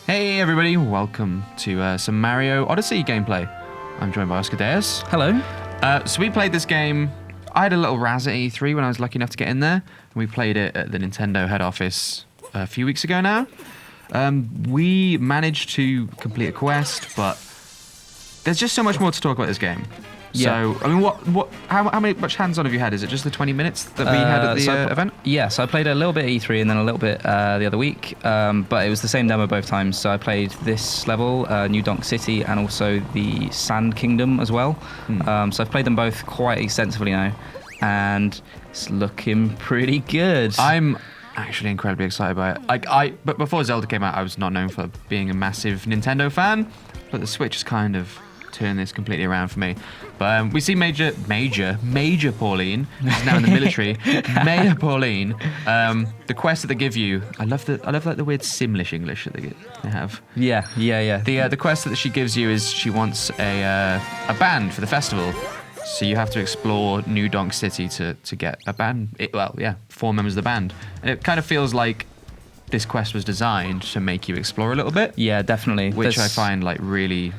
Hey everybody, welcome to some Mario Odyssey gameplay. I'm joined by Oscar Deus. Hello. So we played this game. I had a little razz at E3 when I was lucky enough to get in there. And we played it at the Nintendo head office a few weeks ago now. We managed to complete a quest, but there's just so much more to talk about this game. Yeah. So, I mean, how much hands-on have you had? Is it just the 20 minutes that we had at the event? Yeah, so I played a little bit at E3 and then a little bit the other week, but it was the same demo both times. So I played this level, New Donk City, and also the Sand Kingdom as well. So I've played them both quite extensively now, and it's looking pretty good. I'm actually incredibly excited by it. But before Zelda came out, I was not known for being a massive Nintendo fan, but the Switch has kind of turned this completely around for me. But we see Major Pauline, who's now in the military. Mayor Pauline, the quest that they give you. I love like the weird Simlish English that they have. Yeah. The quest that she gives you is she wants a band for the festival. So you have to explore New Donk City to get a band. 4 members of the band. And it kind of feels like this quest was designed to make you explore a little bit. Yeah, definitely. Which I find like really...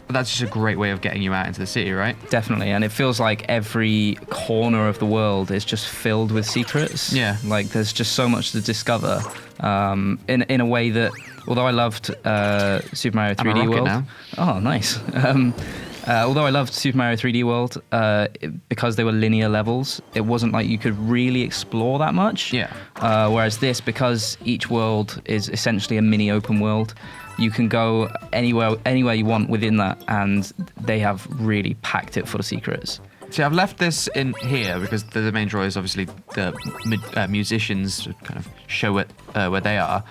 That's just a great way of getting you out into the city, right? Definitely, and it feels like every corner of the world is just filled with secrets. Yeah. Like there's just so much to discover in a way that, although I loved Super Mario 3D World... now. Oh, nice. Although I loved Super Mario 3D World, because they were linear levels, it wasn't like you could really explore that much. Yeah. Whereas this, because each world is essentially a mini open world, you can go anywhere you want within that, and they have really packed it full of secrets. See, I've left this in here because the main draw is obviously the musicians kind of show it where they are.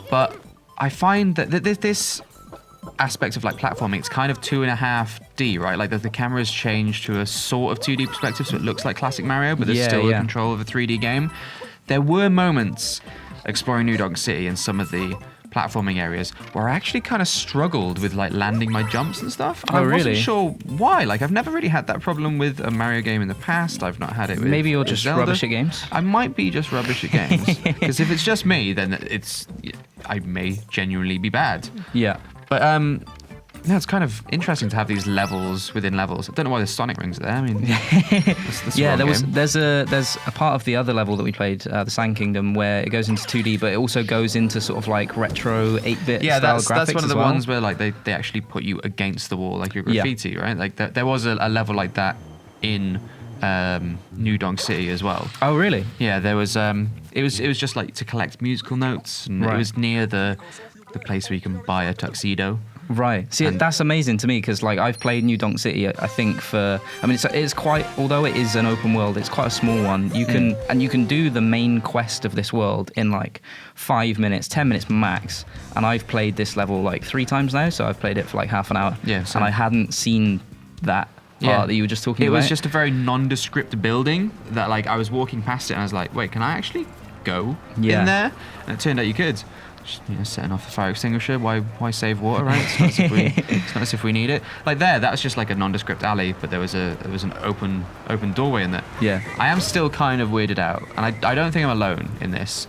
But I find that this aspect of like platforming, it's kind of 2.5D, right? Like the camera's changed to a sort of 2D perspective, so it looks like classic Mario, but there's still the control of a 3D game. There were moments exploring New Donk City and some of the platforming areas where I actually kind of struggled with like landing my jumps and stuff. And I wasn't sure why. Like I've never really had that problem with a Mario game in the past. I've not had it with Maybe you're just Zelda. Rubbish at games. I might be just rubbish at games. Because if it's just me, then I may genuinely be bad. Yeah. But it's kind of interesting to have these levels within levels. I don't know why the Sonic rings are there. I mean, that's there's a part of the other level that we played, the Sand Kingdom, where it goes into 2D, but it also goes into sort of like retro 8-bit style graphics. That's one of the ones where like they actually put you against the wall, like your graffiti, right? Like there was a level like that in New Donk City as well. Oh, really? Yeah, there was. It was just like to collect musical notes, and it was near the place where you can buy a tuxedo. Right. See, that's amazing to me because, like, I've played New Donk City. I think it's quite. Although it is an open world, it's quite a small one. You can do the main quest of this world in like 5 minutes, 10 minutes max. And I've played this level like 3 times now, so I've played it for like half an hour. Yeah. And I hadn't seen that part that you were just talking about. It was just a very nondescript building that, like, I was walking past it and I was like, wait, can I actually go in there? And it turned out you could. Just, setting off the fire extinguisher. Why save water, right? It's not as if we need it. Like that was just like a nondescript alley, but there was an open doorway in there. Yeah. I am still kind of weirded out, and I don't think I'm alone in this.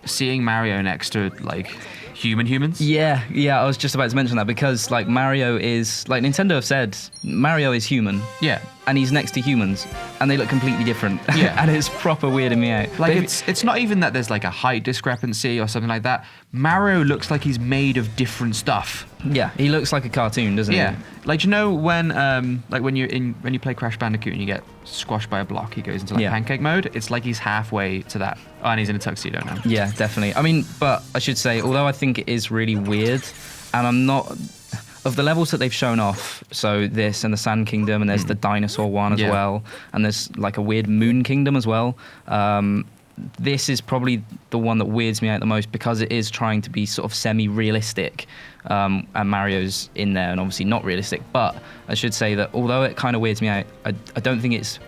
Seeing Mario next to like humans. Yeah. I was just about to mention that because like Mario is like Nintendo have said Mario is human. Yeah. And he's next to humans, and they look completely different. Yeah. And it's proper weirding me out. Like it's not even that there's like a height discrepancy or something like that. Mario looks like he's made of different stuff. Yeah, he looks like a cartoon, doesn't he? Yeah. Like, you know when when you play Crash Bandicoot and you get squashed by a block, he goes into like pancake mode. It's like he's halfway to that. Oh, and he's in a tuxedo now. Yeah, definitely. I mean, but I should say, although I think it is really weird, and I'm not... Of the levels that they've shown off, so this and the Sand Kingdom, and there's the dinosaur one as well, and there's like a weird Moon Kingdom as well. This is probably the one that weirds me out the most because it is trying to be sort of semi-realistic, and Mario's in there and obviously not realistic. But I should say that although it kind of weirds me out, I don't think it's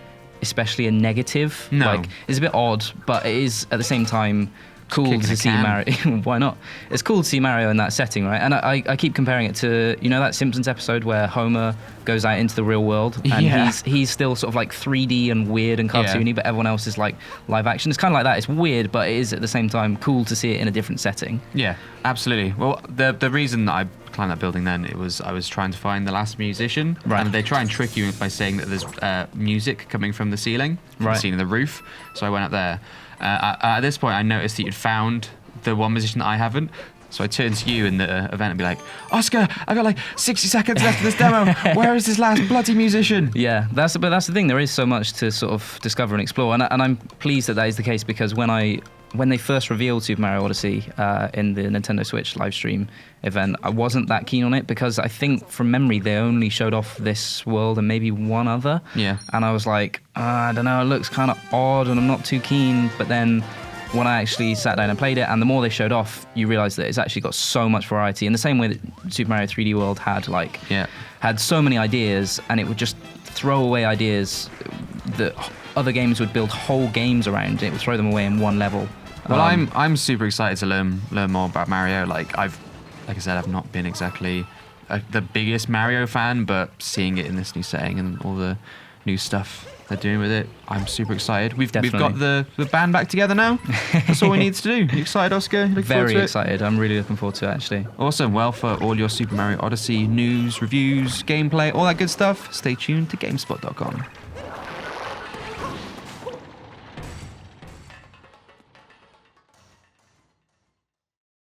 especially a negative. No. Like, it's a bit odd, but it is at the same time cool Kicking to a see can. Mario. Why not? It's cool to see Mario in that setting, right? And I keep comparing it to, you know, that Simpsons episode where Homer goes out into the real world and Yeah. he's still sort of like 3D and weird and cartoony, but everyone else is like live action. It's kind of like that. It's weird, but it is at the same time cool to see it in a different setting. Yeah, absolutely. Well, the reason that I climbed that building then, I was trying to find the last musician. Right. And they try and trick you by saying that there's music coming from the ceiling, from Right. the ceiling of the roof. So I went up there. At this point, I noticed that you'd found the one musician that I haven't. So I turned to you in the event and be like, Oscar, I've got like 60 seconds left of this demo. Where is this last bloody musician? Yeah, that's the thing. There is so much to sort of discover and explore, and I'm pleased that is the case, because when they first revealed Super Mario Odyssey in the Nintendo Switch live stream event, I wasn't that keen on it, because I think from memory they only showed off this world and maybe one other. Yeah. And I was like, I don't know, it looks kind of odd and I'm not too keen. But then when I actually sat down and played it, and the more they showed off, you realise that it's actually got so much variety. In the same way that Super Mario 3D World had so many ideas, and it would just throw away ideas that other games would build whole games around. It would throw them away in one level. Well, I'm super excited to learn more about Mario. Like I said, I've not been exactly the biggest Mario fan, but seeing it in this new setting and all the new stuff they're doing with it, I'm super excited. We've got the band back together now. That's all we need to do. You excited, Oscar? Looking forward to Very it? excited. I'm really looking forward to it, actually. Awesome. Well, for all your Super Mario Odyssey news, reviews, gameplay, all that good stuff, stay tuned to GameSpot.com.